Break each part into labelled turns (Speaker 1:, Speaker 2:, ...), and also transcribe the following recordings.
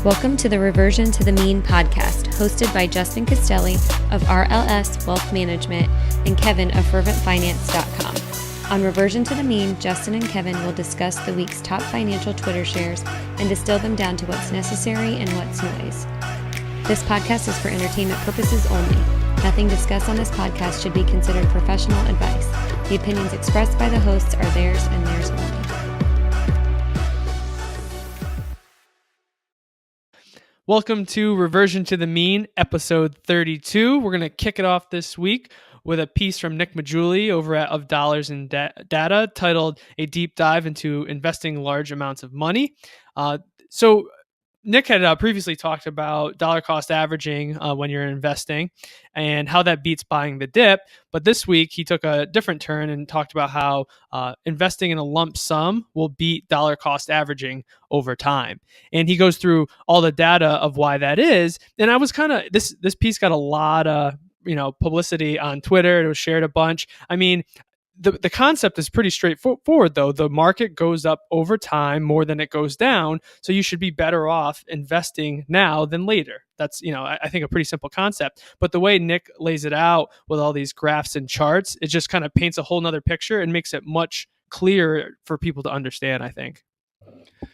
Speaker 1: Welcome to the Reversion to the Mean podcast, hosted by Justin Castelli of RLS Wealth Management and Kevin of ferventfinance.com. On Reversion to the Mean, Justin and Kevin will discuss the week's top financial Twitter shares and distill them down to what's necessary and what's noise. This podcast is for entertainment purposes only. Nothing discussed on this podcast should be considered professional advice. The opinions expressed by the hosts are theirs and theirs only.
Speaker 2: Welcome to Reversion to the Mean, episode 32. We're going to kick it off this week with a piece from Nick Majuli over at Of Dollars and Data titled A Deep Dive into Investing Large Amounts of Money. So Nick had previously talked about dollar cost averaging when you're investing and how that beats buying the dip. But this week, he took a different turn and talked about how investing in a lump sum will beat dollar cost averaging over time. And he goes through all the data of why that is. And I was this piece got a lot of publicity on Twitter. It was shared a bunch. I mean, the concept is pretty straightforward, though. The market goes up over time more than it goes down. So you should be better off investing now than later. That's, I think a pretty simple concept. But the way Nick lays it out with all these graphs and charts, it just kind of paints a whole nother picture and makes it much clearer for people to understand, I think.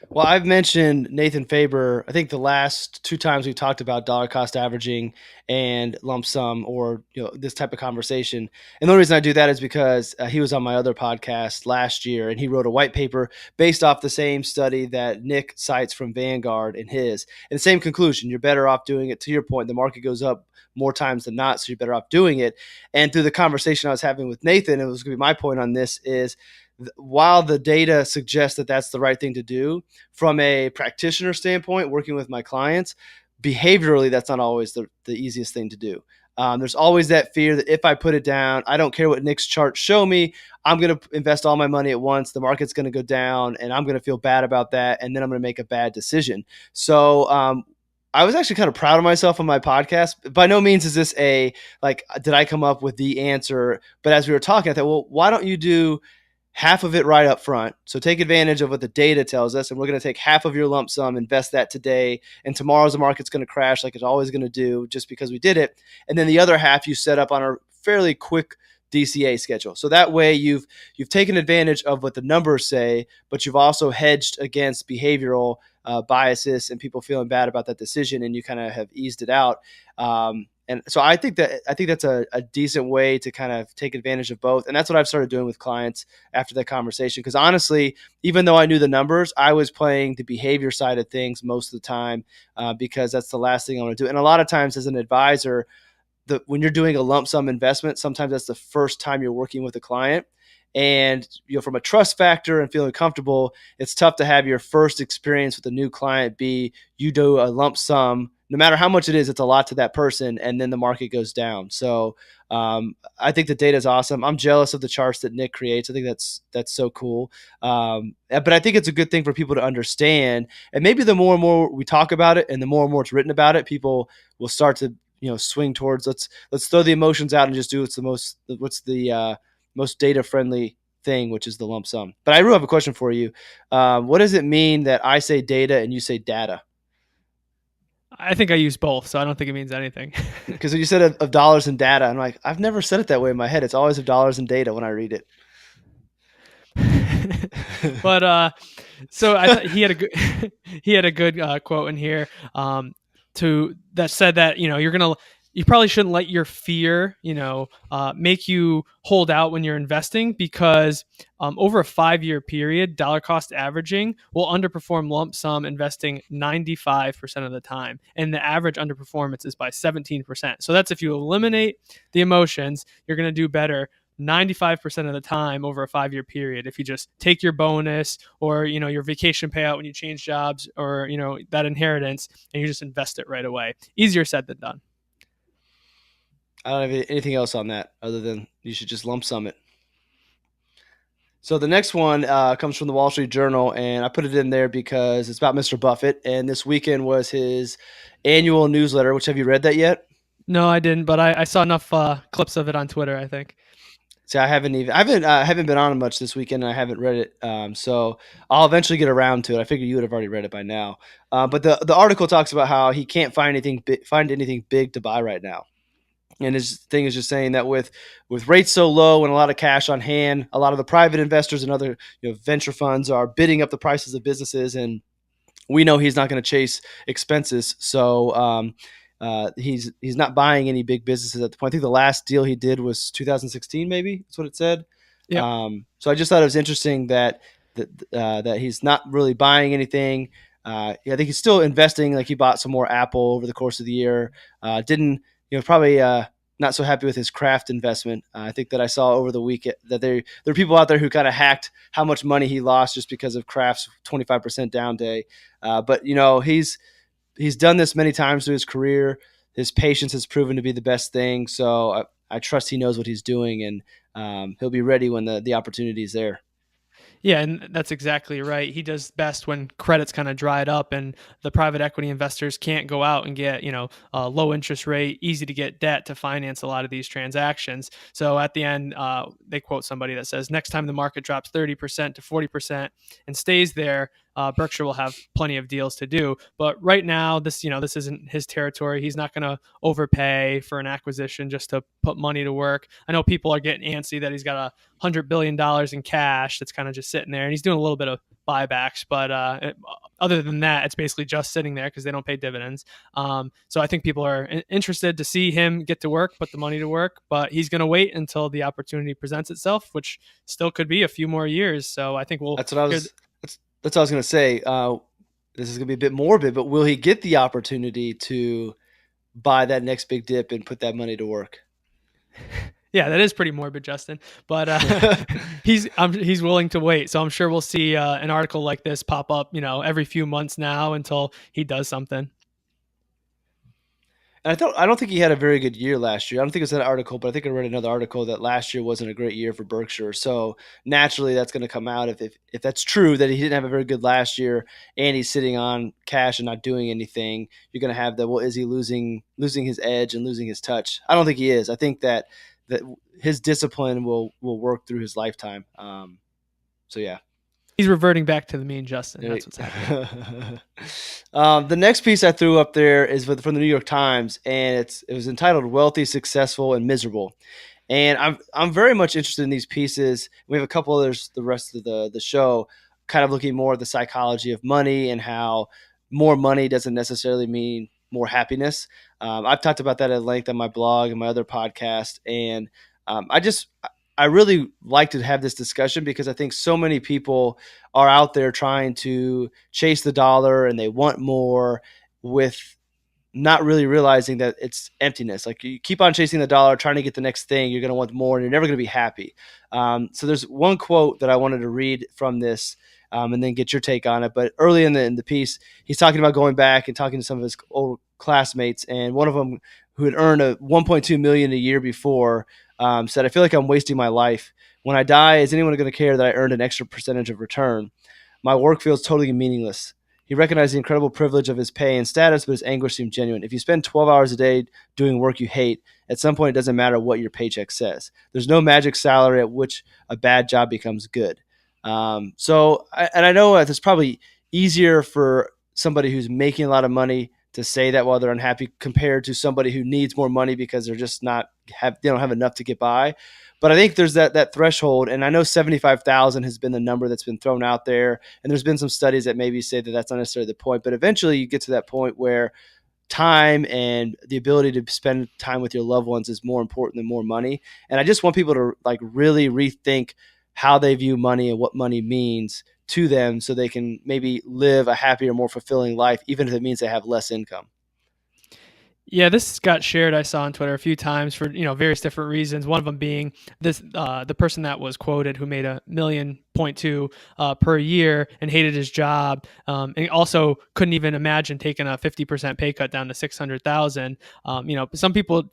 Speaker 3: Well, I've mentioned Nathan Faber, I think the last two times we've talked about dollar cost averaging and lump sum or this type of conversation. And the only reason I do that is because he was on my other podcast last year and he wrote a white paper based off the same study that Nick cites from Vanguard in his. And the same conclusion, you're better off doing it. To your point, the market goes up more times than not, so you're better off doing it. And through the conversation I was having with Nathan, it was going to be my point on this is, while the data suggests that that's the right thing to do, from a practitioner standpoint, working with my clients, behaviorally, that's not always the easiest thing to do. There's always that fear that if I put it down, I don't care what Nick's charts show me, I'm going to invest all my money at once. The market's going to go down and I'm going to feel bad about that. And then I'm going to make a bad decision. So I was actually kind of proud of myself on my podcast. By no means is this did I come up with the answer? But as we were talking, I thought, well, why don't you do half of it right up front? So take advantage of what the data tells us, and we're going to take half of your lump sum, invest that today, and tomorrow's the market's going to crash like it's always going to do just because we did it. And then the other half you set up on a fairly quick DCA schedule. So that way you've taken advantage of what the numbers say, but you've also hedged against behavioral biases and people feeling bad about that decision, and you kind of have eased it out. And so I think that's a decent way to kind of take advantage of both. And that's what I've started doing with clients after that conversation. Because honestly, even though I knew the numbers, I was playing the behavior side of things most of the time because that's the last thing I want to do. And a lot of times as an advisor, when you're doing a lump sum investment, sometimes that's the first time you're working with a client. And from a trust factor and feeling comfortable, it's tough to have your first experience with a new client be you do a lump sum. No matter how much it is, it's a lot to that person, and then the market goes down. So I think the data is awesome. I'm jealous of the charts that Nick creates. I think that's so cool. But I think it's a good thing for people to understand. And maybe the more and more we talk about it, and the more it's written about it, people will start to swing towards let's throw the emotions out and just do what's the most data friendly thing, which is the lump sum. But I really have a question for you. What does it mean that I say data and you say data?
Speaker 2: I think I use both, so I don't think it means anything.
Speaker 3: Because you said of dollars and data, I'm like, I've never said it that way in my head. It's always of dollars and data when I read it.
Speaker 2: But so I thought he had a good quote in here that said that you probably shouldn't let your fear make you hold out when you're investing, because over a 5-year period, dollar cost averaging will underperform lump sum investing 95% of the time, and the average underperformance is by 17%. So that's if you eliminate the emotions, you're going to do better 95% of the time over a 5-year period if you just take your bonus or your vacation payout when you change jobs, or that inheritance, and you just invest it right away. Easier said than done.
Speaker 3: I don't have anything else on that other than you should just lump sum it. So the next one comes from the Wall Street Journal, and I put it in there because it's about Mr. Buffett, and this weekend was his annual newsletter. Which, have you read that yet?
Speaker 2: No, I didn't, but I saw enough clips of it on Twitter, I think.
Speaker 3: See, I haven't been on much this weekend, and I haven't read it. So I'll eventually get around to it. I figure you would have already read it by now. But the article talks about how he can't find anything big to buy right now. And his thing is just saying that with rates so low and a lot of cash on hand, a lot of the private investors and other venture funds are bidding up the prices of businesses, and we know he's not going to chase expenses. So he's not buying any big businesses at the point. I think the last deal he did was 2016, maybe that's what it said.
Speaker 2: Yep.
Speaker 3: So I just thought it was interesting that he's not really buying anything. I think he's still investing. Like he bought some more Apple over the course of the year. Didn't probably not so happy with his craft investment. I think that I saw over the week that there are people out there who kind of hacked how much money he lost just because of Kraft's 25% down day. But he's done this many times through his career. His patience has proven to be the best thing. So I trust he knows what he's doing, and he'll be ready when the opportunity is there.
Speaker 2: Yeah, and that's exactly right. He does best when credit's kind of dried up and the private equity investors can't go out and get, a low interest rate, easy to get debt to finance a lot of these transactions. So at the end, they quote somebody that says, next time the market drops 30% to 40% and stays there, Berkshire will have plenty of deals to do. But right now, this isn't his territory. He's not going to overpay for an acquisition just to put money to work. I know people are getting antsy that he's got $100 billion in cash that's kind of just sitting there, and he's doing a little bit of buybacks, but other than that, it's basically just sitting there because they don't pay dividends. So I think people are interested to see him get to work, put the money to work, but he's going to wait until the opportunity presents itself, which still could be a few more years. So I think
Speaker 3: That's what I was. That's what I was going to say. This is going to be a bit morbid, but will he get the opportunity to buy that next big dip and put that money to work?
Speaker 2: Yeah, that is pretty morbid, Justin. But he's willing to wait, so I'm sure we'll see an article like this pop up, every few months now until he does something.
Speaker 3: And I don't think he had a very good year last year. I don't think it was that article, but I think I read another article that last year wasn't a great year for Berkshire. So naturally, that's going to come out if that's true, that he didn't have a very good last year and he's sitting on cash and not doing anything. You're going to have well, is he losing his edge and losing his touch? I don't think he is. I think that his discipline will work through his lifetime. So yeah.
Speaker 2: He's reverting back to the mean, Justin. That's what's happening.
Speaker 3: The next piece I threw up there is from the New York Times, and it was entitled "Wealthy, Successful, and Miserable." And I'm very much interested in these pieces. We have a couple others the rest of the show, kind of looking more at the psychology of money and how more money doesn't necessarily mean more happiness. I've talked about that at length on my blog and my other podcast, and I really like to have this discussion because I think so many people are out there trying to chase the dollar and they want more with not really realizing that it's emptiness. Like you keep on chasing the dollar, trying to get the next thing, you're going to want more and you're never going to be happy. So there's one quote that I wanted to read from this and then get your take on it. But early in the piece, he's talking about going back and talking to some of his old classmates, and one of them who had earned a 1.2 million a year before said, "I feel like I'm wasting my life. When I die, is anyone going to care that I earned an extra percentage of return? My work feels totally meaningless." He recognized the incredible privilege of his pay and status, but his anguish seemed genuine. If you spend 12 hours a day doing work you hate, at some point it doesn't matter what your paycheck says. There's no magic salary at which a bad job becomes good. I know it's probably easier for somebody who's making a lot of money to say that while they're unhappy compared to somebody who needs more money because they're just they don't have enough to get by. But I think there's that threshold, and I know 75,000 has been the number that's been thrown out there, and there's been some studies that maybe say that that's not necessarily the point, but eventually you get to that point where time and the ability to spend time with your loved ones is more important than more money. And I just want people to really rethink how they view money and what money means to them so they can maybe live a happier, more fulfilling life, even if it means they have less income.
Speaker 2: Yeah, this got shared, I saw on Twitter a few times for various different reasons. One of them being this the person that was quoted who made $1.2 million per year and hated his job, and also couldn't even imagine taking a 50% pay cut down to 600,000. Some people,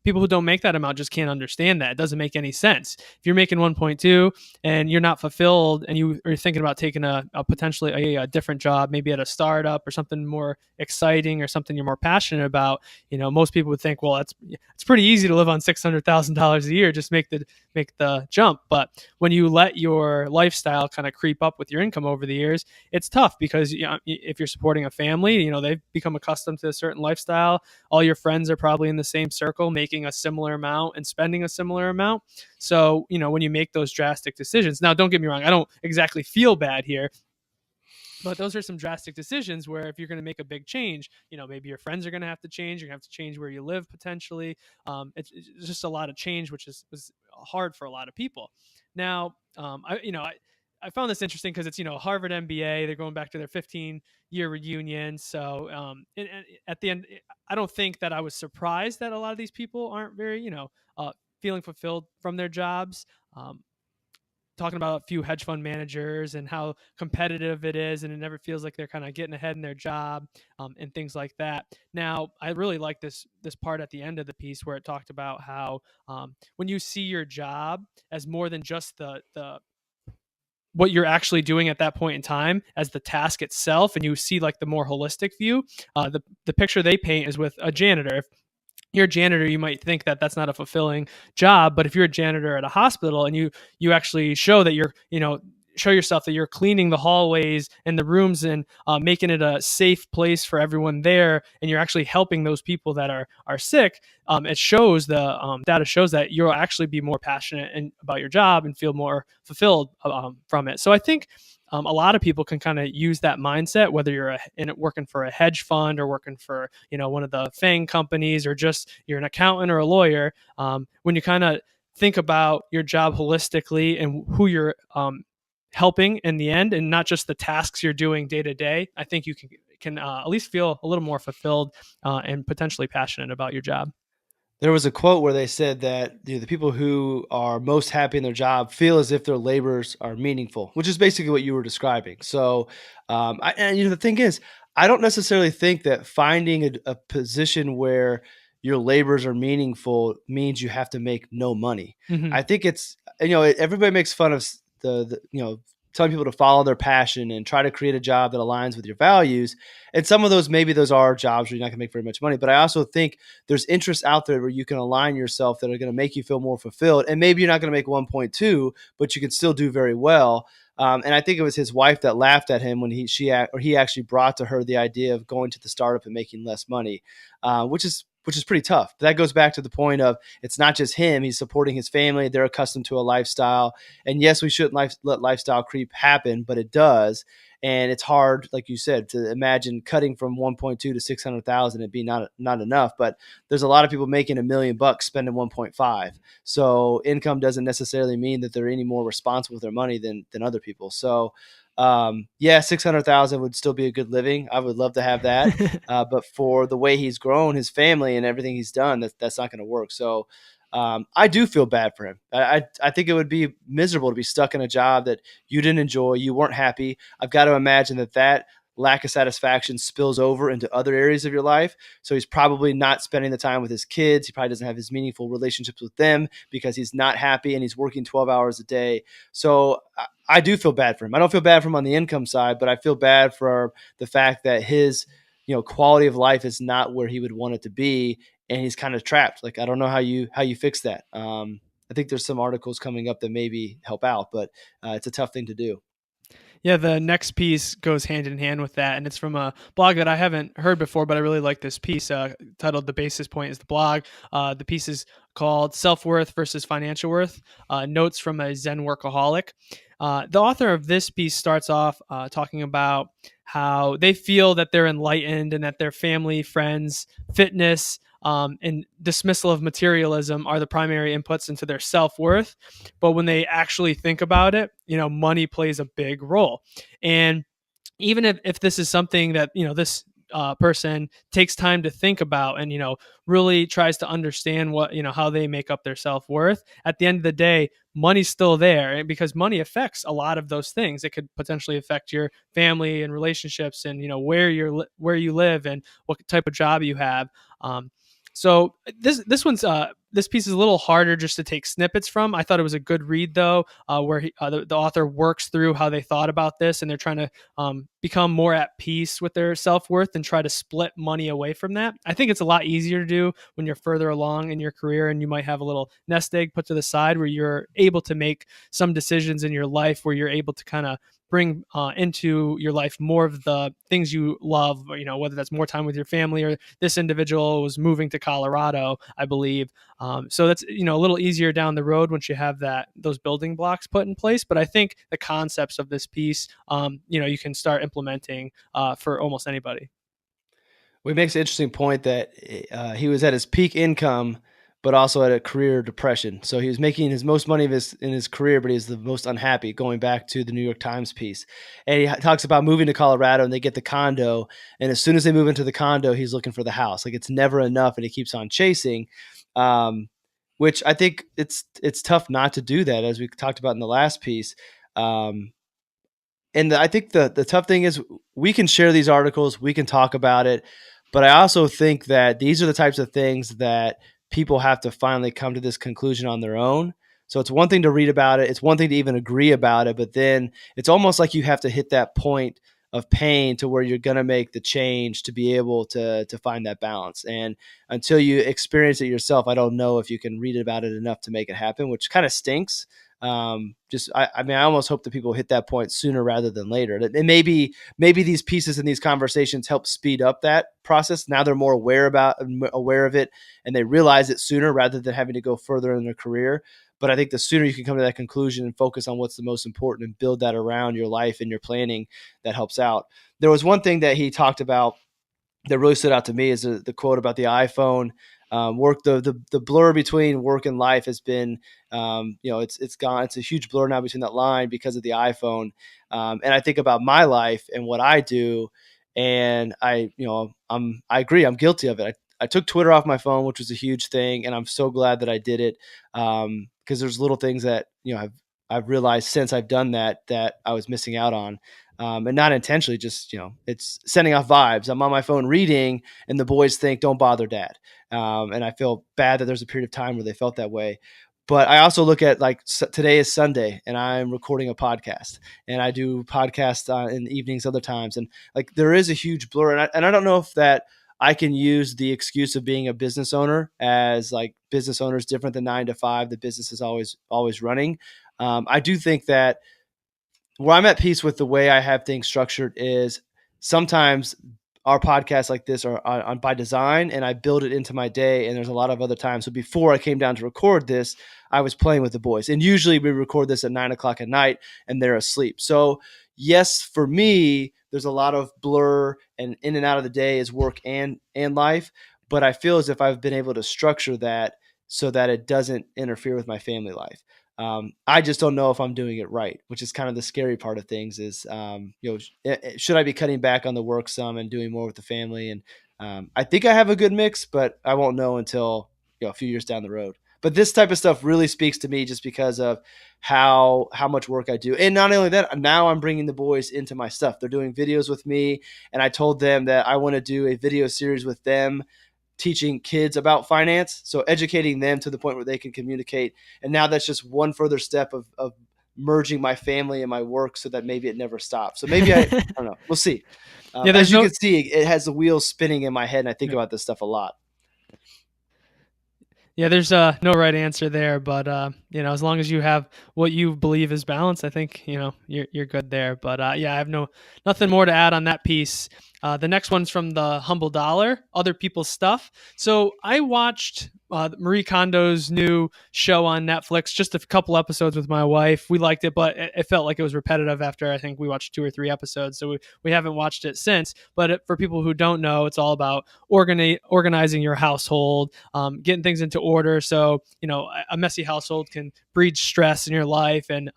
Speaker 2: people who don't make that amount just can't understand that. It doesn't make any sense. If you're making 1.2 and you're not fulfilled and you are thinking about taking a potentially a different job, maybe at a startup or something more exciting or something you're more passionate about, most people would think, well, it's pretty easy to live on $600,000 a year, just make the jump. But when you let your lifestyle kind of creep up with your income over the years, it's tough because if you're supporting a family, they've become accustomed to a certain lifestyle. All your friends are probably in the same circle, making a similar amount and spending a similar amount. So, when you make those drastic decisions, now don't get me wrong, I don't exactly feel bad here, but those are some drastic decisions where if you're going to make a big change, maybe your friends are going to have to change. You're going to have to change where you live potentially. It's just a lot of change, which was hard for a lot of people. Now, I found this interesting because it's, Harvard MBA, they're going back to their 15-year reunion. So and at the end, I don't think that I was surprised that a lot of these people aren't very, feeling fulfilled from their jobs. Talking about a few hedge fund managers and how competitive it is, and it never feels like they're kind of getting ahead in their job, and things like that. Now, I really like this part at the end of the piece where it talked about how when you see your job as more than just the what you're actually doing at that point in time as the task itself, and you see like the more holistic view, the picture they paint is with a janitor. If you're a janitor, you might think that that's not a fulfilling job, but if you're a janitor at a hospital and you actually show that show yourself that you're cleaning the hallways and the rooms and making it a safe place for everyone there, and you're actually helping those people that are sick, it shows data shows that you'll actually be more passionate about your job and feel more fulfilled from it. So I think a lot of people can kind of use that mindset, whether you're working for a hedge fund or working for one of the FANG companies, or just you're an accountant or a lawyer. When you kind of think about your job holistically and who you're helping in the end, and not just the tasks you're doing day to day, I think you can at least feel a little more fulfilled and potentially passionate about your job.
Speaker 3: There was a quote where they said that the people who are most happy in their job feel as if their labors are meaningful, which is basically what you were describing. So, the thing is, I don't necessarily think that finding a position where your labors are meaningful means you have to make no money.
Speaker 2: Mm-hmm.
Speaker 3: I think it's, everybody makes fun of telling people to follow their passion and try to create a job that aligns with your values. And some of those, maybe those are jobs where you're not gonna make very much money. But I also think there's interests out there where you can align yourself that are going to make you feel more fulfilled. And maybe you're not going to make 1.2, but you can still do very well. And I think it was his wife that laughed at him when he actually brought to her the idea of going to the startup and making less money, which is pretty tough. But that goes back to the point of it's not just him. He's supporting his family. They're accustomed to a lifestyle. And yes, we shouldn't let lifestyle creep happen, but it does. And it's hard, like you said, to imagine cutting from 1.2 to 600,000 and be not enough. But there's a lot of people making $1 million spending 1.5. So income doesn't necessarily mean that they're any more responsible with their money than other people. So 600,000 would still be a good living. I would love to have that. But for the way he's grown his family and everything he's done, that's not going to work. So I do feel bad for him. I think it would be miserable to be stuck in a job that you didn't enjoy, you weren't happy. I've got to imagine that lack of satisfaction spills over into other areas of your life. So he's probably not spending the time with his kids. He probably doesn't have his meaningful relationships with them because he's not happy and he's working 12 hours a day. So I do feel bad for him. I don't feel bad for him on the income side, but I feel bad for the fact that his quality of life is not where he would want it to be. And he's kind of trapped. Like, I don't know how you fix that. I think there's some articles coming up that maybe help out, but it's a tough thing to do.
Speaker 2: Yeah, the next piece goes hand in hand with that, and it's from a blog that I haven't heard before, but I really like this piece titled "The Basis Point" is the blog. The piece is called "Self-Worth versus Financial Worth: Notes from a Zen Workaholic." The author of this piece starts off talking about how they feel that they're enlightened and that their family, friends, fitness, and dismissal of materialism are the primary inputs into their self-worth. But when they actually think about it, money plays a big role. And even if this is something that, this person takes time to think about and, really tries to understand what, how they make up their self-worth, at the end of the day, money's still there, because money affects a lot of those things. It could potentially affect your family and relationships and, where you live and what type of job you have. So this piece is a little harder just to take snippets from. I thought it was a good read though, where the author works through how they thought about this, and they're trying to become more at peace with their self-worth and try to split money away from that. I think it's a lot easier to do when you're further along in your career and you might have a little nest egg put to the side where you're able to make some decisions in your life where you're able to kind of bring into your life more of the things you love, whether that's more time with your family, or this individual was moving to Colorado, I believe. So that's, a little easier down the road once you have those building blocks put in place. But I think the concepts of this piece, you can start implementing for almost anybody.
Speaker 3: Well, he makes an interesting point that he was at his peak income, but also at a career depression. So he was making his most money in his career, but he's the most unhappy, going back to the New York Times piece. And he talks about moving to Colorado, and they get the condo. And as soon as they move into the condo, he's looking for the house. Like, it's never enough, and he keeps on chasing, which I think it's tough not to do that, as we talked about in the last piece. And I think the tough thing is we can share these articles, we can talk about it, but I also think that these are the types of things that people have to finally come to this conclusion on their own. So it's one thing to read about it, it's one thing to even agree about it, but then it's almost like you have to hit that point of pain to where you're going to make the change to be able to find that balance. And until you experience it yourself, I don't know if you can read about it enough to make it happen, which kind of stinks. I mean, I almost hope that people hit that point sooner rather than later. And maybe these pieces and these conversations help speed up that process. Now they're more aware of it, and they realize it sooner rather than having to go further in their career. But I think the sooner you can come to that conclusion and focus on what's the most important and build that around your life and your planning, that helps out. There was one thing that he talked about that really stood out to me, is the quote about the iPhone. The blur between work and life has been, it's gone. It's a huge blur now between that line because of the iPhone. And I think about my life and what I do, and I agree, I'm guilty of it. I took Twitter off my phone, which was a huge thing, and I'm so glad that I did it, because there's little things that I've realized since I've done that I was missing out on. And not intentionally, just, it's sending off vibes. I'm on my phone reading, and the boys think, don't bother dad. And I feel bad that there's a period of time where they felt that way. But I also look at, like, today is Sunday and I'm recording a podcast, and I do podcasts in the evenings other times. And like, there is a huge blur. And I don't know if that I can use the excuse of being a business owner as, like, business owner is different than 9 to 5. The business is always running. I do think that where I'm at peace with the way I have things structured is sometimes our podcasts like this are on by design, and I build it into my day. And there's a lot of other times. So before I came down to record this, I was playing with the boys, and usually we record this at 9 o'clock at night and they're asleep. So yes, for me, there's a lot of blur, and in and out of the day is work and life. But I feel as if I've been able to structure that so that it doesn't interfere with my family life. I just don't know if I'm doing it right, which is kind of the scary part of things. Is should I be cutting back on the work some and doing more with the family? And I think I have a good mix, but I won't know until a few years down the road. But this type of stuff really speaks to me just because of how much work I do. And not only that, now I'm bringing the boys into my stuff. They're doing videos with me, and I told them that I want to do a video series with them, teaching kids about finance. So educating them to the point where they can communicate. And now that's just one further step of merging my family and my work so that maybe it never stops. So maybe I don't know. We'll see. As you can see, it has the wheels spinning in my head, and I think about this stuff a lot.
Speaker 2: Yeah, there's no right answer there, but as long as you have what you believe is balance, I think you're good there. But yeah, I have nothing more to add on that piece. The next one's from the Humble Dollar, Other People's Stuff. So I watched Marie Kondo's new show on Netflix, just a couple episodes with my wife. We liked it, but it felt like it was repetitive after I think we watched 2 or 3 episodes. So we haven't watched it since. But for people who don't know, it's all about organizing your household, getting things into order. So, a messy household can breed stress in your life, and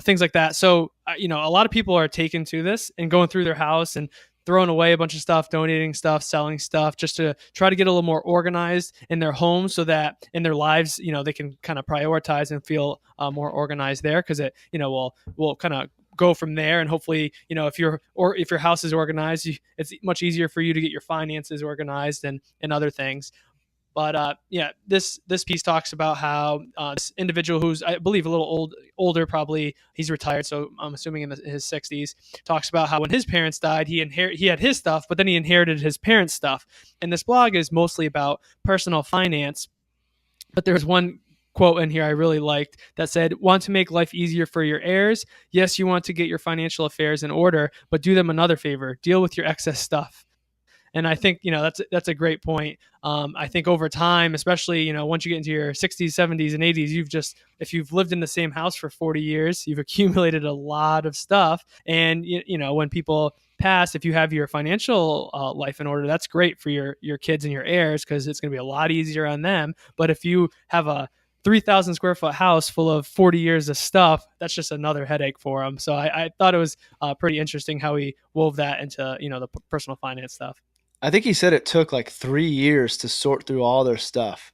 Speaker 2: things like that. So, a lot of people are taken to this and going through their house and throwing away a bunch of stuff, donating stuff, selling stuff, just to try to get a little more organized in their homes, so that in their lives, they can kind of prioritize and feel more organized there, because it, will kind of go from there. And hopefully, if your house is organized, it's much easier for you to get your finances organized and other things. But this piece talks about how this individual, who's I believe a little older, probably he's retired, so I'm assuming in his 60s, talks about how when his parents died, he had his stuff, but then he inherited his parents' stuff. And this blog is mostly about personal finance, but there's one quote in here I really liked that said, "Want to make life easier for your heirs? Yes, you want to get your financial affairs in order, but do them another favor: deal with your excess stuff." And I think, that's a great point. I think over time, especially, once you get into your 60s, 70s, and 80s, if you've lived in the same house for 40 years, you've accumulated a lot of stuff. And, when people pass, if you have your financial life in order, that's great for your kids and your heirs, because it's going to be a lot easier on them. But if you have a 3,000 square foot house full of 40 years of stuff, that's just another headache for them. So I thought it was pretty interesting how he wove that into, the personal finance stuff.
Speaker 3: I think he said it took like 3 years to sort through all their stuff,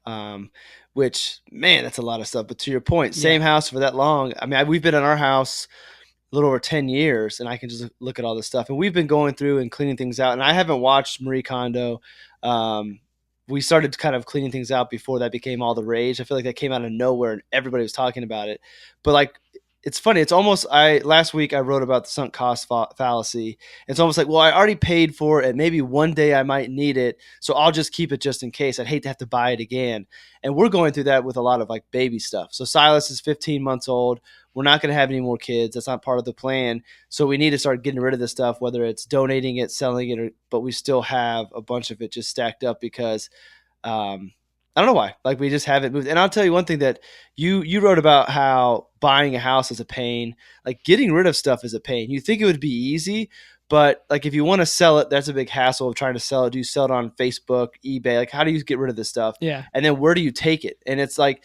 Speaker 3: which, man, that's a lot of stuff. But to your point, same house for that long. I mean, we've been in our house a little over 10 years, and I can just look at all this stuff. And we've been going through and cleaning things out. And I haven't watched Marie Kondo. We started kind of cleaning things out before that became all the rage. I feel like that came out of nowhere and everybody was talking about it. But like, it's funny. It's almost, last week I wrote about the sunk cost fallacy. It's almost like, well, I already paid for it. Maybe one day I might need it, so I'll just keep it just in case. I'd hate to have to buy it again. And we're going through that with a lot of like baby stuff. So Silas is 15 months old. We're not going to have any more kids. That's not part of the plan. So we need to start getting rid of this stuff, whether it's donating it, selling it, but we still have a bunch of it just stacked up because, I don't know why. Like, we just haven't moved. And I'll tell you one thing that you wrote about, how buying a house is a pain. Like, getting rid of stuff is a pain. You think it would be easy, but like, if you want to sell it, that's a big hassle of trying to sell it. Do you sell it on Facebook, eBay? Like, how do you get rid of this stuff?
Speaker 2: Yeah.
Speaker 3: And then where do you take it? And it's like,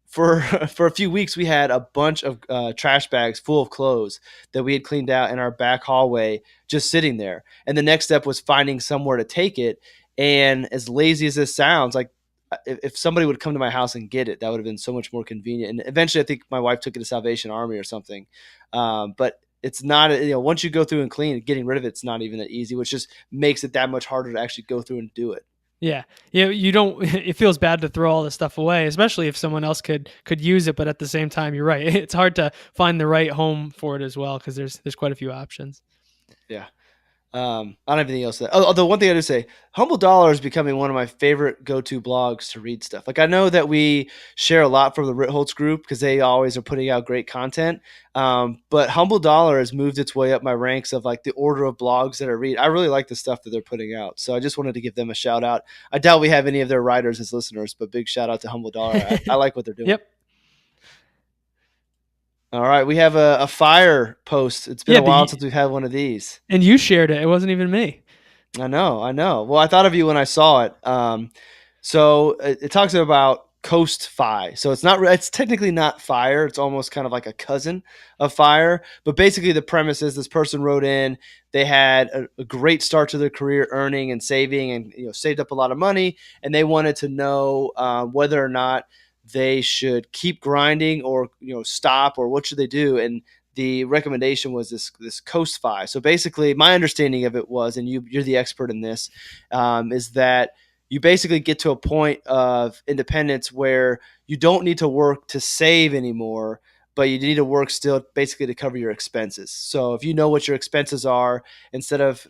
Speaker 3: for a few weeks, we had a bunch of trash bags full of clothes that we had cleaned out in our back hallway, just sitting there. And the next step was finding somewhere to take it. And as lazy as this sounds, like, if somebody would come to my house and get it, that would have been so much more convenient. And eventually, I think my wife took it to Salvation Army or something. But it's not, once you go through and clean, getting rid of it's not even that easy, which just makes it that much harder to actually go through and do it.
Speaker 2: Yeah. You don't, it feels bad to throw all this stuff away, especially if someone else could use it. But at the same time, you're right. It's hard to find the right home for it as well, because there's quite a few options.
Speaker 3: Yeah. I don't have anything else to say. Although one thing I do say, Humble Dollar is becoming one of my favorite go-to blogs to read stuff. Like, I know that we share a lot from the Ritholtz group because they always are putting out great content. But Humble Dollar has moved its way up my ranks of like the order of blogs that I read. I really like the stuff that they're putting out. So I just wanted to give them a shout out. I doubt we have any of their writers as listeners, but big shout out to Humble Dollar. I like what they're doing.
Speaker 2: Yep.
Speaker 3: All right, we have a fire post. It's been a while since we've had one of these.
Speaker 2: And you shared it. It wasn't even me.
Speaker 3: I know. Well, I thought of you when I saw it. So it talks about Coast Fi. So it's technically not fire. It's almost kind of like a cousin of fire. But basically the premise is this person wrote in, they had a great start to their career, earning and saving, and saved up a lot of money, and they wanted to know whether or not they should keep grinding or stop, or what should they do. And the recommendation was this Coast Fi. So basically, my understanding of it was, and you're the expert in this, is that you basically get to a point of independence where you don't need to work to save anymore, but you need to work still basically to cover your expenses. So if you know what your expenses are, instead of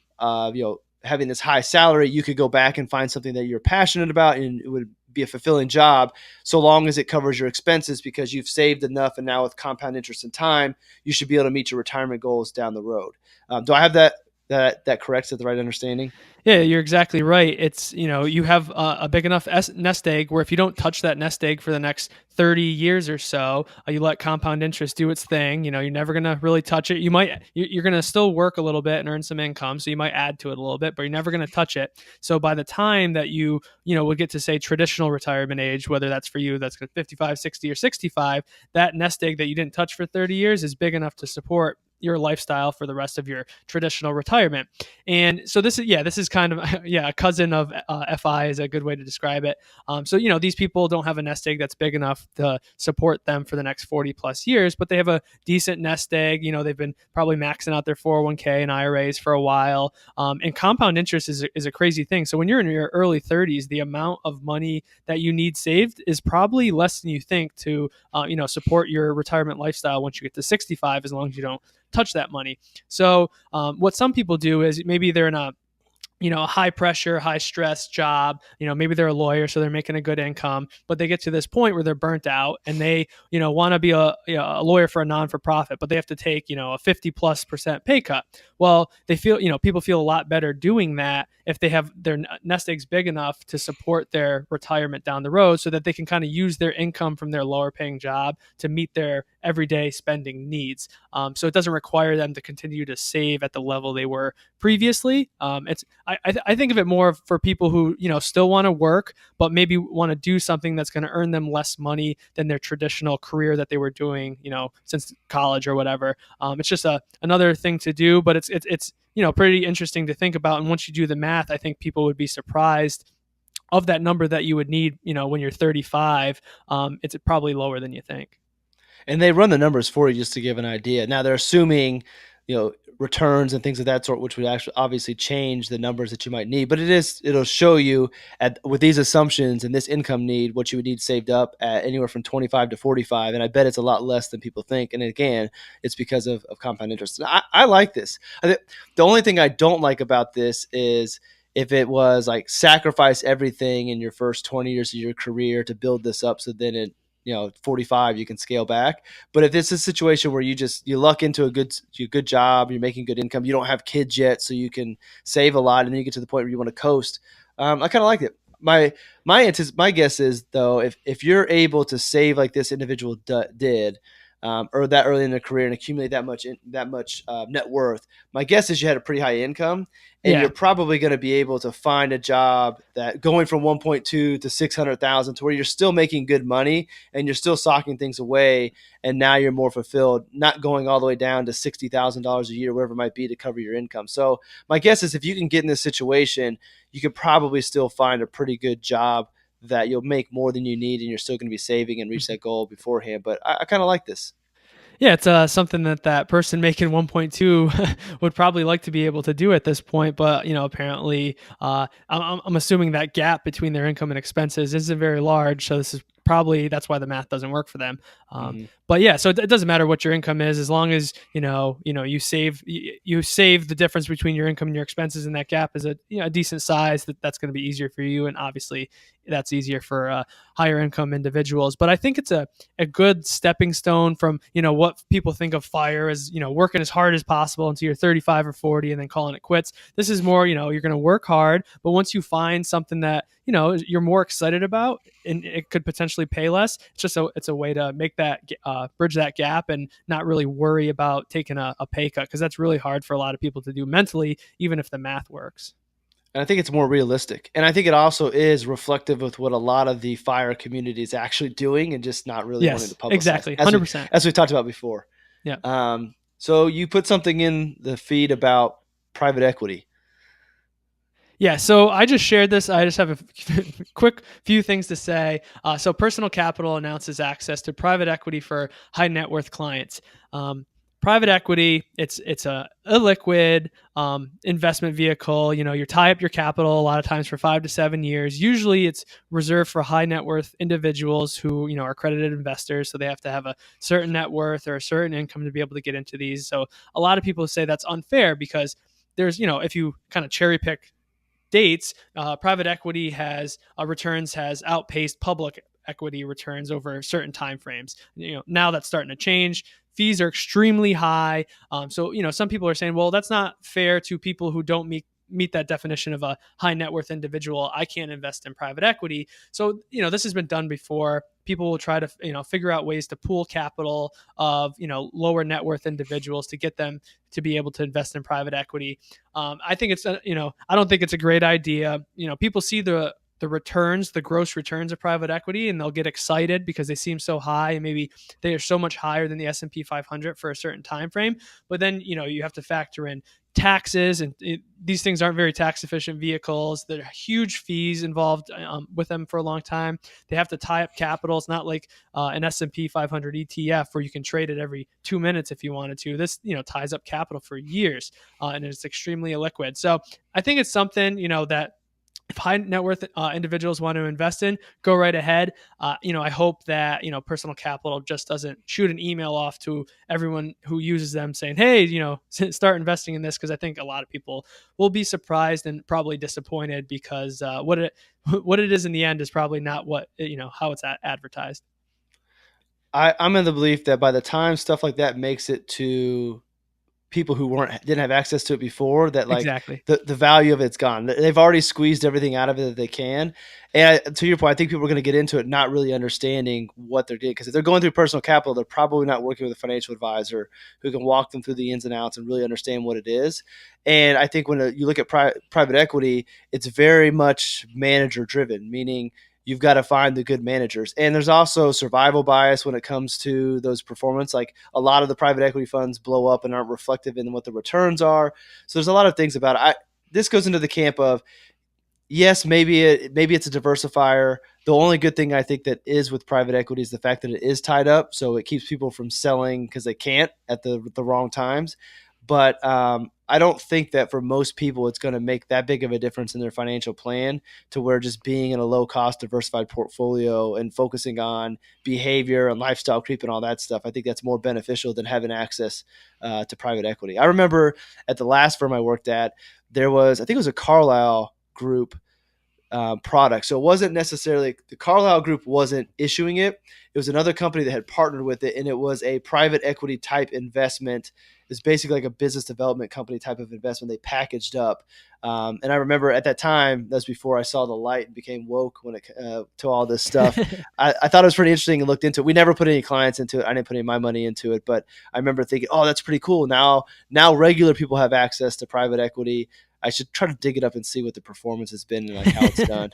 Speaker 3: having this high salary, you could go back and find something that you're passionate about, and it would be a fulfilling job, so long as it covers your expenses, because you've saved enough, and now with compound interest in time, you should be able to meet your retirement goals down the road. Do I have that correct? Is that the right understanding?
Speaker 2: Yeah, you're exactly right. It's, you have a big enough nest egg where if you don't touch that nest egg for the next 30 years or so, you let compound interest do its thing. You're never going to really touch it. You're going to still work a little bit and earn some income. So you might add to it a little bit, but you're never going to touch it. So by the time that you would get to, say, traditional retirement age, whether that's for you, that's 55, 60, or 65, that nest egg that you didn't touch for 30 years is big enough to support your lifestyle for the rest of your traditional retirement. And so this is kind of a cousin of FI is a good way to describe it. So these people don't have a nest egg that's big enough to support them for the next 40 plus years, but they have a decent nest egg. They've been probably maxing out their 401k and IRAs for a while. And compound interest is a crazy thing. So when you're in your early 30s, the amount of money that you need saved is probably less than you think to support your retirement lifestyle once you get to 65, as long as you don't touch that money. So what some people do is maybe they're in a high pressure, high stress job. Maybe they're a lawyer, so they're making a good income, but they get to this point where they're burnt out and they, want to be a lawyer for a non-for-profit, but they have to take, a 50+% pay cut. Well, they feel, people feel a lot better doing that if they have their nest eggs big enough to support their retirement down the road, so that they can kind of use their income from their lower paying job to meet their everyday spending needs. So it doesn't require them to continue to save at the level they were previously. I think of it more for people who still want to work, but maybe want to do something that's going to earn them less money than their traditional career that they were doing since college or whatever. It's just another thing to do, but it's pretty interesting to think about. And once you do the math, I think people would be surprised of that number that you would need when you're 35. It's probably lower than you think.
Speaker 3: And they run the numbers for you just to give an idea. Now they're assuming, returns and things of that sort, which would actually obviously change the numbers that you might need. But it'll show you with these assumptions and this income need, what you would need saved up at anywhere from 25 to 45. And I bet it's a lot less than people think. And again, it's because of compound interest. I like this. The only thing I don't like about this is if it was like sacrifice everything in your first 20 years of your career to build this up, so then it 45 you can scale back. But if it's a situation where you luck into a good job, you're making good income, you don't have kids yet, so you can save a lot, and then you get to the point where you want to coast. I kind of like it. My guess is, though, if you're able to save like this individual did, or that early in their career and accumulate that much net worth, my guess is you had a pretty high income, and you're probably going to be able to find a job that going from 1.2 to 600,000 to where you're still making good money and you're still socking things away, and now you're more fulfilled, not going all the way down to $60,000 a year, whatever it might be, to cover your income. So my guess is if you can get in this situation, you could probably still find a pretty good job that you'll make more than you need, and you're still going to be saving and reach that goal beforehand. But I kind of like this.
Speaker 2: Yeah, it's something that person making 1.2 would probably like to be able to do at this point, but apparently, I'm assuming that gap between their income and expenses isn't very large. So this is probably that's why the math doesn't work for them. But yeah, so it doesn't matter what your income is, as long as you save the difference between your income and your expenses, and that gap is a decent size. That's going to be easier for you, and obviously that's easier for higher income individuals. But I think it's a good stepping stone from what people think of FIRE as working as hard as possible until you're 35 or 40 and then calling it quits. This is more you're going to work hard, but once you find something that you're more excited about and it could potentially pay less, it's a way to make that bridge that gap and not really worry about taking a pay cut, because that's really hard for a lot of people to do mentally, even if the math works.
Speaker 3: And I think it's more realistic. And I think it also is reflective of what a lot of the FIRE community is actually doing and just not really wanting to publicize.
Speaker 2: Exactly. 100%.
Speaker 3: As we talked about before.
Speaker 2: Yeah.
Speaker 3: So you put something in the feed about private equity.
Speaker 2: Yeah, so I just shared this. I just have a quick few things to say. So Personal Capital announces access to private equity for high net worth clients. Private equity, it's a illiquid investment vehicle. You tie up your capital a lot of times for 5 to 7 years. Usually it's reserved for high net worth individuals who are accredited investors, so they have to have a certain net worth or a certain income to be able to get into these. So a lot of people say that's unfair because there's if you kind of cherry pick dates, private equity returns has outpaced public equity returns over certain time frames. Now that's starting to change. Fees are extremely high. So some people are saying, well, that's not fair to people who don't meet that definition of a high net worth individual. I can't invest in private equity. So this has been done before. People will try to figure out ways to pool capital of lower net worth individuals to get them to be able to invest in private equity. I think it's I don't think it's a great idea. People see the the returns, the gross returns of private equity, and they'll get excited because they seem so high, and maybe they are so much higher than the S&P 500 for a certain time frame. But then, you have to factor in taxes, and these things aren't very tax efficient vehicles. There are huge fees involved with them for a long time. They have to tie up capital. It's not like an S&P 500 ETF where you can trade it every 2 minutes if you wanted to. This ties up capital for years, and it's extremely illiquid. So I think it's something that if high net worth individuals want to invest in, go right ahead. I hope that Personal Capital just doesn't shoot an email off to everyone who uses them saying, "Hey, start investing in this," because I think a lot of people will be surprised and probably disappointed because what it is in the end is probably not what how it's advertised.
Speaker 3: I'm in the belief that by the time stuff like that makes it to people who didn't have access to it before, that like
Speaker 2: Exactly.
Speaker 3: the value of it's gone. They've already squeezed everything out of it that they can. And to your point, I think people are going to get into it not really understanding what they're doing, because if they're going through Personal Capital, they're probably not working with a financial advisor who can walk them through the ins and outs and really understand what it is. And I think when you look at private equity, it's very much manager driven, meaning you've got to find the good managers. And there's also survival bias when it comes to those performance. Like a lot of the private equity funds blow up and aren't reflective in what the returns are. So there's a lot of things about it. This goes into the camp of, yes, maybe it's a diversifier. The only good thing I think that is with private equity is the fact that it is tied up, so it keeps people from selling because they can't at the wrong times. But I don't think that for most people it's going to make that big of a difference in their financial plan, to where just being in a low-cost diversified portfolio and focusing on behavior and lifestyle creep and all that stuff, I think that's more beneficial than having access to private equity. I remember at the last firm I worked at, there was, I think it was a Carlyle Group product. So it wasn't necessarily, the Carlyle Group wasn't issuing it. It was another company that had partnered with it, and it was a private equity type investment. It's basically like a business development company type of investment they packaged up. And I remember at that time, that's before I saw the light and became woke when it to all this stuff. I thought it was pretty interesting and looked into it. We never put any clients into it. I didn't put any of my money into it, but I remember thinking, oh, that's pretty cool. Now regular people have access to private equity. I should try to dig it up and see what the performance has been and like how it's done.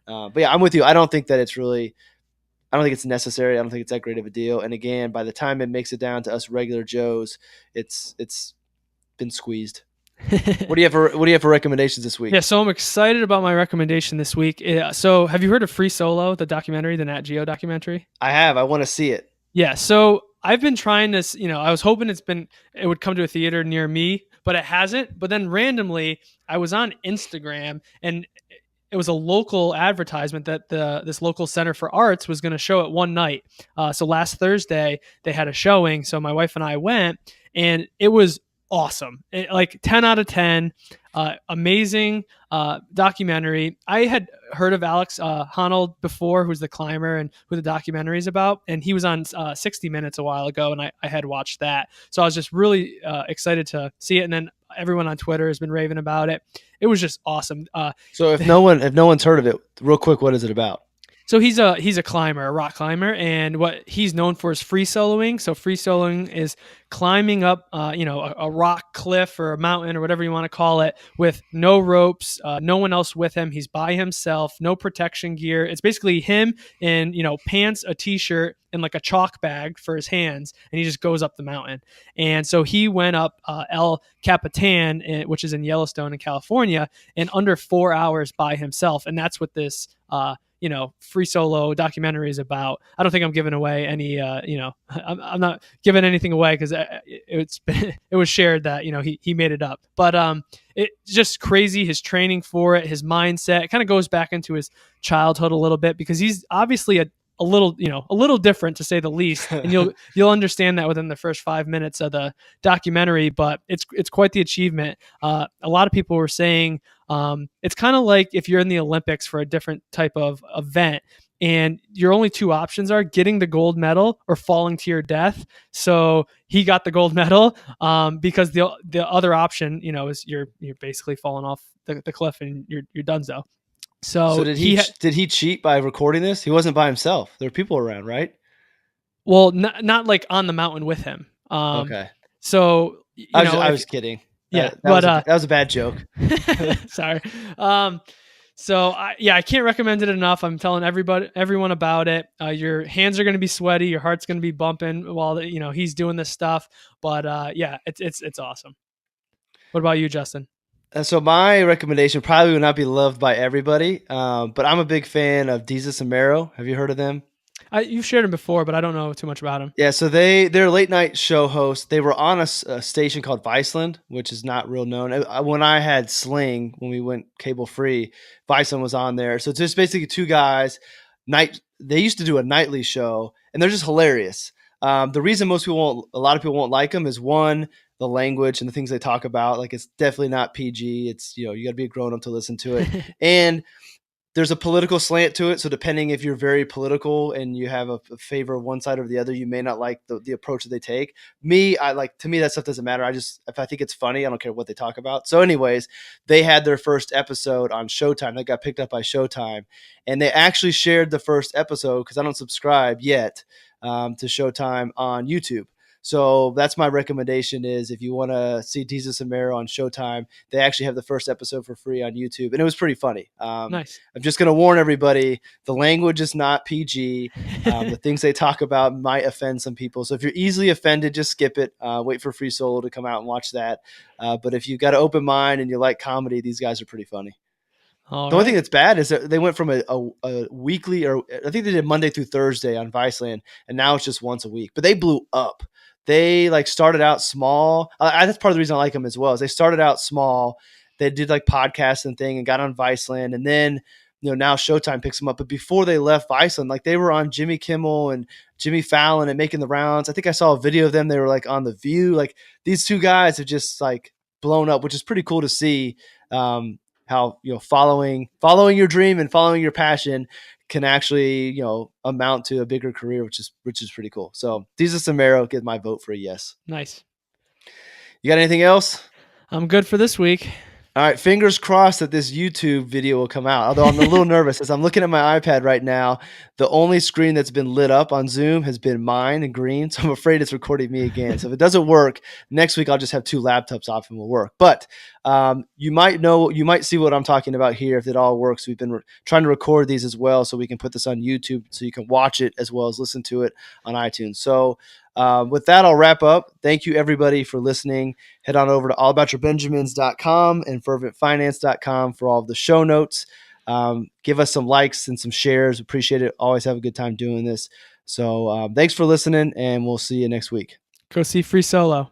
Speaker 3: But yeah, I'm with you. I don't think it's necessary. I don't think it's that great of a deal. And again, by the time it makes it down to us regular Joes, it's been squeezed. What do you have for recommendations this week?
Speaker 2: Yeah, so I'm excited about my recommendation this week. So have you heard of Free Solo, the documentary, the Nat Geo documentary?
Speaker 3: I have. I want to see it.
Speaker 2: Yeah, so I've been trying this, I was hoping it would come to a theater near me, but it hasn't. But then randomly, I was on Instagram, and it was a local advertisement that this local Center for Arts was going to show it one night. So last Thursday, they had a showing. So my wife and I went, and it was awesome. Like 10 out of 10, amazing documentary. I had heard of Alex Honnold before, who's the climber and who the documentary is about. And he was on 60 Minutes a while ago, and I had watched that. So I was just really excited to see it. And then everyone on Twitter has been raving about it. It was just awesome.
Speaker 3: So if no one's heard of it, real quick, what is it about?
Speaker 2: So he's a climber, a rock climber, and what he's known for is free soloing. So free soloing is climbing up, a rock cliff or a mountain or whatever you want to call it, with no ropes, no one else with him. He's by himself, no protection gear. It's basically him in pants, a t-shirt, and like a chalk bag for his hands, and he just goes up the mountain. And so he went up El Capitan, which is in Yellowstone in California, in under 4 hours by himself. And that's what this free solo documentary is about. I don't think I'm giving away any, I'm not giving anything away because it was shared that, he made it up, but it's just crazy. His training for it, his mindset, it kind of goes back into his childhood a little bit, because he's obviously a little different, to say the least. And you'll understand that within the first 5 minutes of the documentary, but it's quite the achievement. A lot of people were saying it's kind of like if you're in the Olympics for a different type of event, and your only two options are getting the gold medal or falling to your death. So he got the gold medal because the other option, is you're basically falling off the cliff and you're done. So
Speaker 3: did he cheat by recording this? He wasn't by himself. There were people around, right?
Speaker 2: Well, not like on the mountain with him.
Speaker 3: Okay.
Speaker 2: So
Speaker 3: I was kidding.
Speaker 2: Yeah,
Speaker 3: that was a bad joke.
Speaker 2: Sorry. So I can't recommend it enough. I'm telling everyone about it. Your hands are going to be sweaty, your heart's going to be bumping while he's doing this stuff. But it's awesome. What about you, Justin?
Speaker 3: So my recommendation probably will not be loved by everybody, but I'm a big fan of Jesus and Mero. Have you heard of them?
Speaker 2: You've shared him before, but I don't know too much about him.
Speaker 3: Yeah, so they're a late night show hosts. They were on a station called Viceland, which is not real known. When I had Sling, when we went cable free, Viceland was on there. So it's just basically two guys. They used to do a nightly show, and they're just hilarious. The reason a lot of people won't like them is one, the language and the things they talk about. Like it's definitely not PG. It's you got to be a grown up to listen to it, and there's a political slant to it. So depending if you're very political and you have a favor of one side or the other, you may not like the approach that they take. To me, that stuff doesn't matter. If I think it's funny, I don't care what they talk about. So anyways, they had their first episode on Showtime. They got picked up by Showtime, and they actually shared the first episode, because I don't subscribe yet to Showtime, on YouTube. So that's my recommendation, is if you want to see Jesus and Mero on Showtime, they actually have the first episode for free on YouTube. And it was pretty funny.
Speaker 2: Nice.
Speaker 3: I'm just going to warn everybody, the language is not PG. The things they talk about might offend some people. So if you're easily offended, just skip it. Wait for Free Solo to come out and watch that. But if you've got an open mind and you like comedy, these guys are pretty funny. The only thing that's bad is that they went from a weekly, or I think they did Monday through Thursday on Viceland, and now it's just once a week. But they blew up. They started out small. That's part of the reason I like them as well. Is they started out small. They did podcasts and thing and got on Viceland, and then now Showtime picks them up. But before they left Viceland, they were on Jimmy Kimmel and Jimmy Fallon and making the rounds. I think I saw a video of them. They were on The View. These two guys have just blown up, which is pretty cool to see. How following your dream and following your passion can actually amount to a bigger career, which is pretty cool. So Jesus and Mero get my vote for a yes.
Speaker 2: Nice.
Speaker 3: You got anything else?
Speaker 2: I'm good for this week.
Speaker 3: All right, fingers crossed that this YouTube video will come out. Although I'm a little nervous, as I'm looking at my iPad right now, the only screen that's been lit up on Zoom has been mine and green. So I'm afraid it's recording me again. So if it doesn't work, next week I'll just have two laptops off and we'll work. But you might see what I'm talking about here if it all works. We've been trying to record these as well, so we can put this on YouTube so you can watch it as well as listen to it on iTunes. So with that, I'll wrap up. Thank you, everybody, for listening. Head on over to allaboutyourbenjamins.com and ferventfinance.com for all of the show notes. Give us some likes and some shares. Appreciate it. Always have a good time doing this. So thanks for listening, and we'll see you next week.
Speaker 2: Go see Free Solo.